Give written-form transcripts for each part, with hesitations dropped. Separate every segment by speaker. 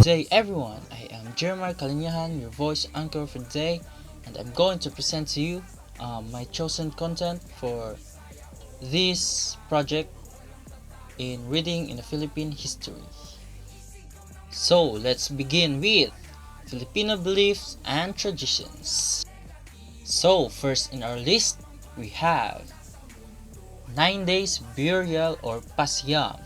Speaker 1: day everyone, I am Jeremiah Kalinyahan, your voice anchor for today, and I'm going to present to you my chosen content for this project in reading in the Philippine history. So let's begin with Filipino beliefs and traditions. So first in our list, we have 9 days burial or Pasiyam.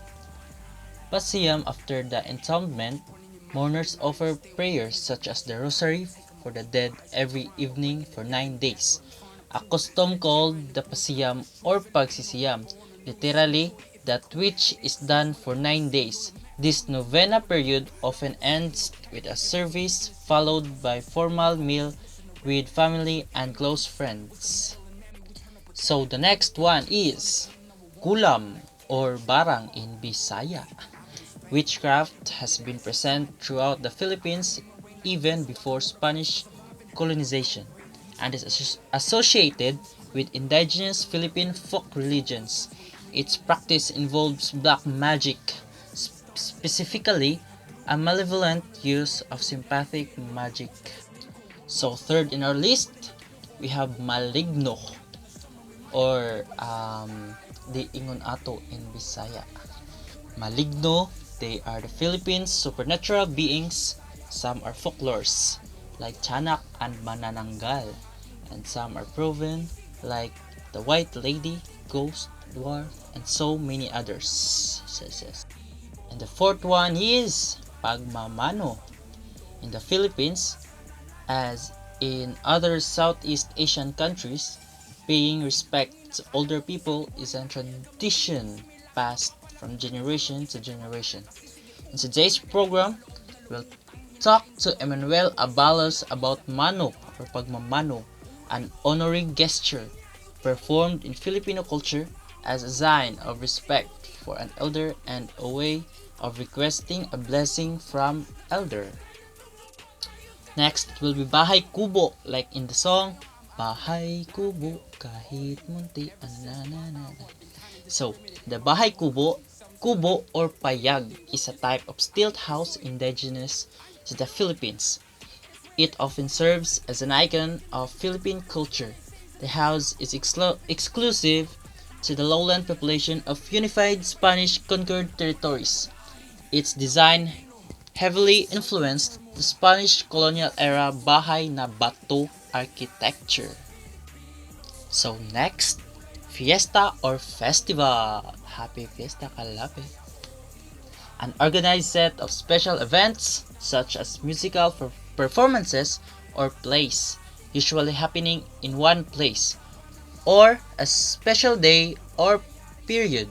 Speaker 1: Pasiyam, after the entombment, mourners offer prayers such as the Rosary for the dead every evening for 9 days, a custom called the Pasiyam or Pagsisiyam, literally that which is done for 9 days. This novena period often ends with a service followed by formal meal with family and close friends. So the next one is Kulam or Barang in Bisaya. Witchcraft has been present throughout the Philippines even before Spanish colonization and is associated with indigenous Philippine folk religions. Its practice involves black magic, specifically a malevolent use of sympathetic magic. So third in our list, we have Maligno or the Ingon Ato in Bisaya. Maligno, they are the Philippines' supernatural beings. Some are folklores, like Tiyanak and Manananggal, and some are proven, like the White Lady, Ghost, Dwarf, and so many others. And the fourth one is Pagmamano. In the Philippines, as in other Southeast Asian countries, paying respect to older people is a tradition passed from generation to generation. In today's program, we'll talk to Emmanuel Abalos about Mano or Pagmamano, an honoring gesture performed in Filipino culture as a sign of respect for an elder and a way of requesting a blessing from elder. Next will be Bahay Kubo, like in the song Bahay Kubo kahit munti na. So, the Bahay Kubo or Payag is a type of stilt house indigenous to the Philippines. It often serves as an icon of Philippine culture. The house is exclusive to the lowland population of unified Spanish-conquered territories. Its design heavily influenced the Spanish colonial era Bahay na Bato architecture. So next, Fiesta or Festival. Happy Fiesta Kalape. An organized set of special events such as musical performances or plays, usually happening in one place, or a special day or period,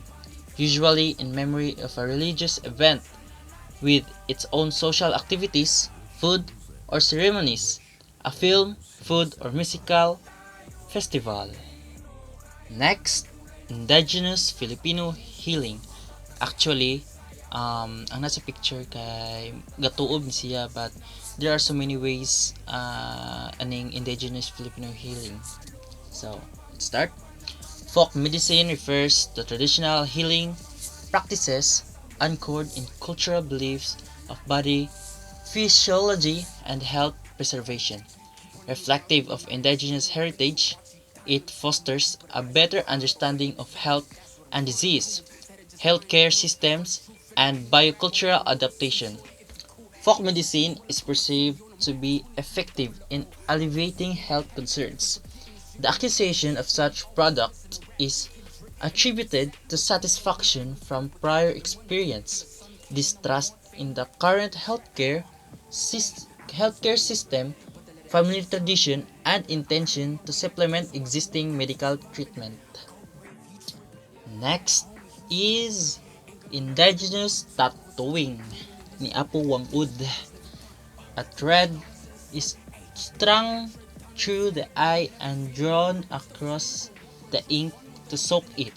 Speaker 1: usually in memory of a religious event with its own social activities, food, or ceremonies, a film, food, or musical festival. Next, indigenous Filipino healing. Actually, ang nasa picture kay gatuob ni siya, but there are so many ways aning indigenous Filipino healing. So, let's start. Folk medicine refers to traditional healing practices anchored in cultural beliefs of body physiology and health preservation. Reflective of indigenous heritage, it fosters a better understanding of health and disease, healthcare systems, and biocultural adaptation. Folk medicine is perceived to be effective in alleviating health concerns. The accusation of such product is attributed to satisfaction from prior experience, distrust in the current healthcare system, family tradition, and intention to supplement existing medical treatment. Next is indigenous tattooing ni Apo Wangud. A thread is strung through the eye and drawn across the ink to soak it.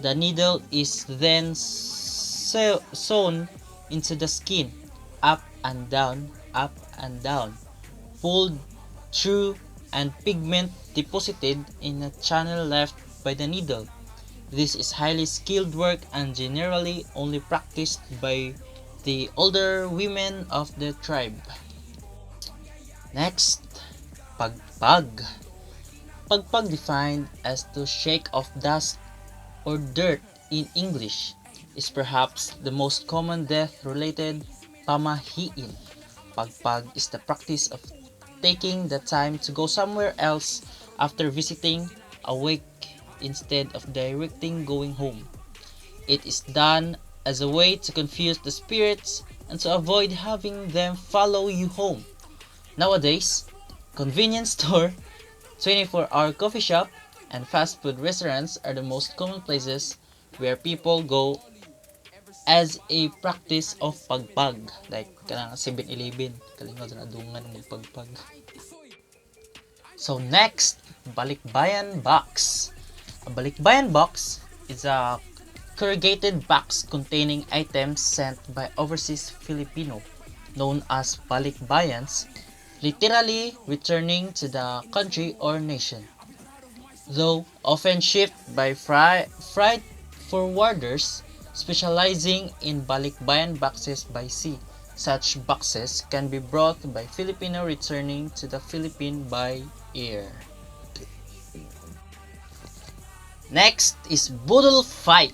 Speaker 1: The needle is then sewn into the skin, up and down, pulled through, and pigment deposited in a channel left by the needle. This is highly skilled work and generally only practiced by the older women of the tribe. Next, pagpag. Pagpag defined as to shake off dust or dirt in English is perhaps the most common death-related pamahiin. Pagpag is the practice of taking the time to go somewhere else after visiting a wake instead of directing going home. It is done as a way to confuse the spirits and to avoid having them follow you home. Nowadays, convenience store, 24-hour coffee shop, and fast food restaurants are the most common places where people go as a practice of pagpag. Like, kanang 7-Eleven, kalingod na dungan ng pagpag. So next, balikbayan box. A balikbayan box is a corrugated box containing items sent by overseas Filipino, known as balikbayans, literally returning to the country or nation. Though often shipped by freight forwarders specializing in balikbayan boxes by sea, such boxes can be brought by Filipino returning to the Philippines by air. Next is budol fight.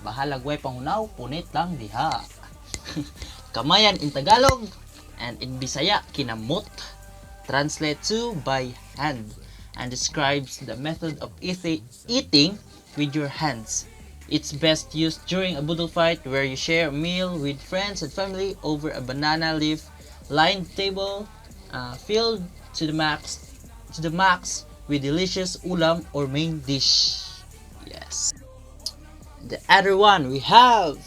Speaker 1: Bahalag way pangunaw, punit lang diha. Kamayan in Tagalog and in Bisaya kinamot. Translate to by hand and describes the method of eating with your hands. It's best used during a budol fight where you share a meal with friends and family over a banana leaf lined table filled to the max with delicious ulam or main dish. Yes. The other one we have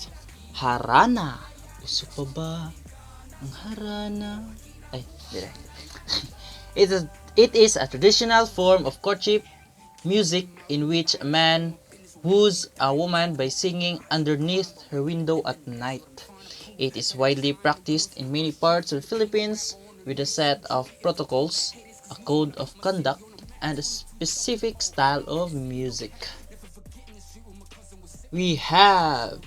Speaker 1: harana. Uso pa ba ang harana? Ay, dire. It is a traditional form of courtship music in which a man woos a woman by singing underneath her window at night. It is widely practiced in many parts of the Philippines with a set of protocols, a code of conduct, and a specific style of music. We have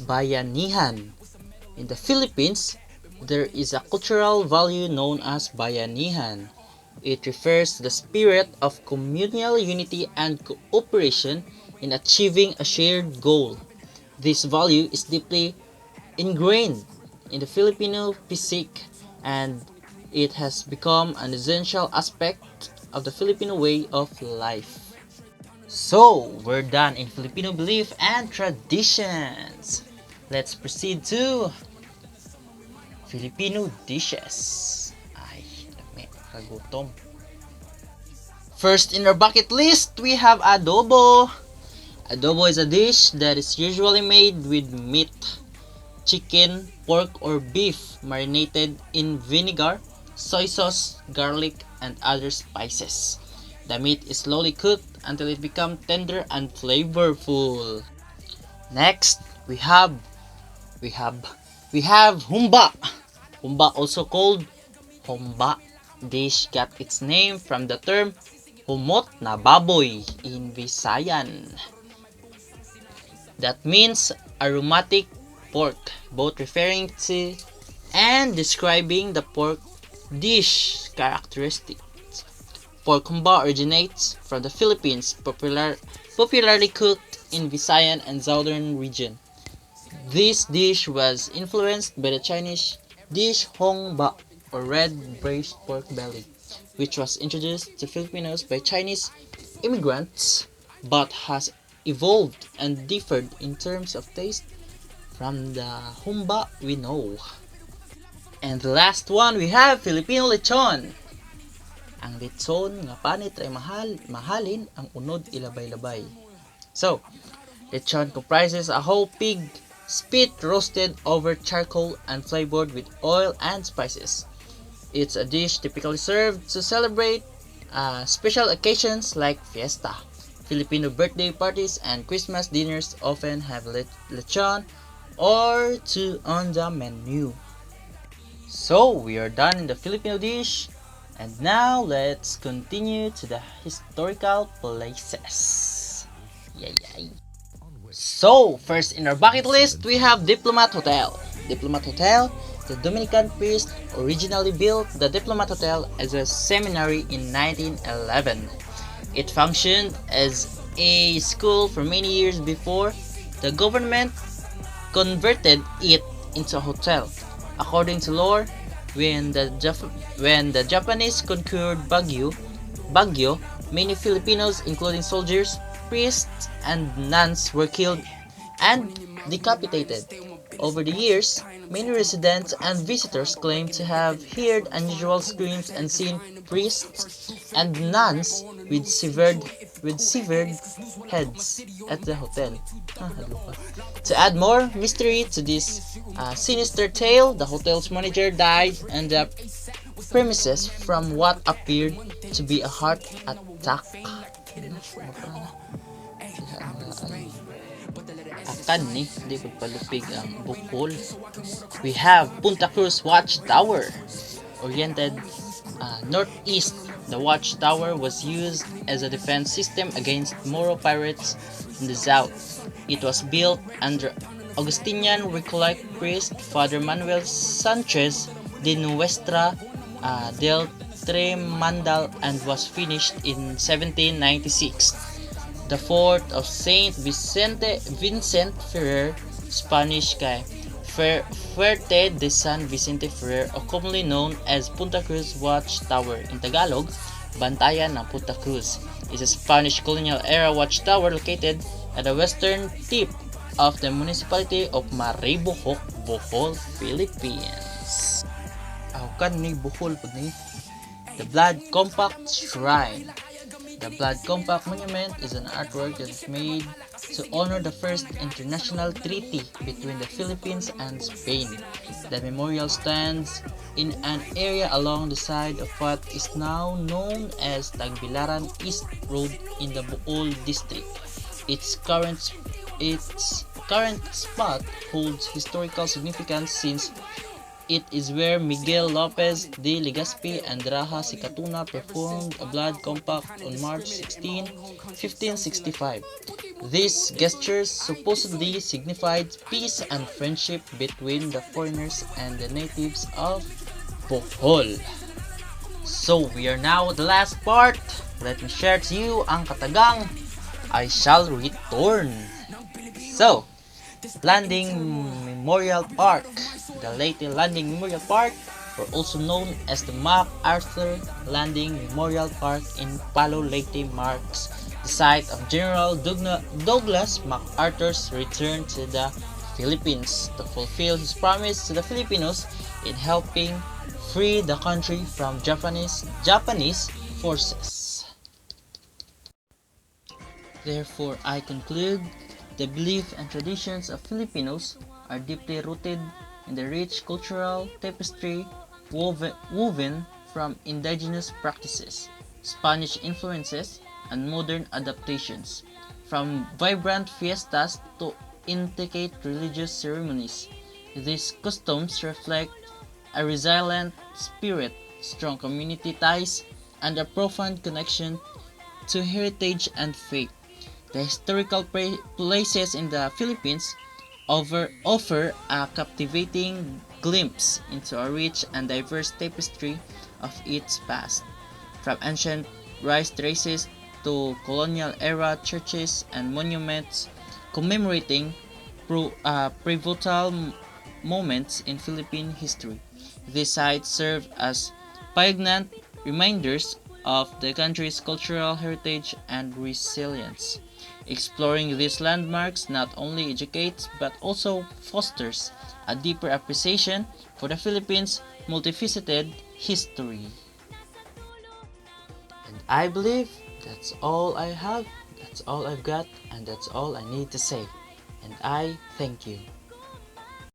Speaker 1: bayanihan. In the Philippines, there is a cultural value known as bayanihan. It refers to the spirit of communal unity and cooperation in achieving a shared goal. This value is deeply ingrained in the Filipino physique and it has become an essential aspect of the Filipino way of life. So, we're done in Filipino belief and traditions. Let's proceed to Filipino dishes. Ay, dami, kagutom. First in our bucket list, we have adobo. Adobo is a dish that is usually made with meat, chicken, pork, or beef marinated in vinegar, soy sauce, garlic, and other spices. The meat is slowly cooked until it becomes tender and flavorful. Next, we have humba. Humba, also called homba dish, got its name from the term humot na baboy in Visayan. That means aromatic pork, both referring to and describing the pork dish characteristics. Pork humba originates from the Philippines, popularly cooked in Visayan and southern region. This dish was influenced by the Chinese dish hongba or red braised pork belly, which was introduced to Filipinos by Chinese immigrants but has evolved and differed in terms of taste from the humba we know. And the last one, we have Filipino lechon. Ang lechon nga panit ay mahalin, ang unod ilabay-labay. So, lechon comprises a whole pig spit roasted over charcoal and flavored with oil and spices. It's a dish typically served to celebrate special occasions like fiesta. Filipino birthday parties and Christmas dinners often have lechon or two on the menu. So, we are done in the Filipino dish. And now, let's continue to the historical places. Yay! So, first in our bucket list, we have Diplomat Hotel. Diplomat Hotel, the Dominican priest originally built the Diplomat Hotel as a seminary in 1911. It functioned as a school for many years before the government converted it into a hotel. According to lore, when the Japanese conquered Baguio, many Filipinos, including soldiers, priests, and nuns, were killed and decapitated. Over the years, many residents and visitors claim to have heard unusual screams and seen priests and nuns with severed heads at the hotel. To add more mystery to this sinister tale, the hotel's manager died on the premises from what appeared to be a heart attack. Akan ni, di ko palupig ang bukol. We have Punta Cruz Watchtower. Oriented northeast, the watchtower was used as a defense system against Moro pirates in the south. It was built under Augustinian Recollect priest Father Manuel Sanchez de Nuestra del Tremandal and was finished in 1796. The fort of Saint Vincent Ferrer, Spanish kay Fuerte de San Vicente Ferrer, or commonly known as Punta Cruz Watchtower in Tagalog, Bantayan ng Punta Cruz, is a Spanish colonial era watchtower located at the western tip of the municipality of Maribojoc, Bohol, Philippines. Kan ni Bohol pud ni. The Blood Compact Shrine. The Blood Compact Monument is an artwork that is made to honor the first international treaty between the Philippines and Spain. The memorial stands in an area along the side of what is now known as Tagbilaran East Road in the Bohol district. Its current spot holds historical significance since it is where Miguel Lopez de Legazpi and Raja Sicatuna performed a blood compact on March 16, 1565. These gestures supposedly signified peace and friendship between the foreigners and the natives of Bohol. So we are now at the last part. Let me share to you ang katagang I Shall Return. So, Landing Memorial Park. The Leyte Landing Memorial Park, or also known as the MacArthur Landing Memorial Park in Palo Leyte, marks the site of General Douglas MacArthur's return to the Philippines to fulfill his promise to the Filipinos in helping free the country from Japanese forces. Therefore, I conclude the belief and traditions of Filipinos are deeply rooted in the rich cultural tapestry woven from indigenous practices, Spanish influences, and modern adaptations. From vibrant fiestas to intricate religious ceremonies, these customs reflect a resilient spirit, strong community ties, and a profound connection to heritage and faith. The historical places in the Philippines offer a captivating glimpse into a rich and diverse tapestry of its past, from ancient rice terraces to colonial-era churches and monuments commemorating pivotal moments in Philippine history. These sites serve as poignant reminders of the country's cultural heritage and resilience. Exploring these landmarks not only educates but also fosters a deeper appreciation for the Philippines' multifaceted history. And I believe that's all I have, that's all I've got, and that's all I need to say. And I thank you.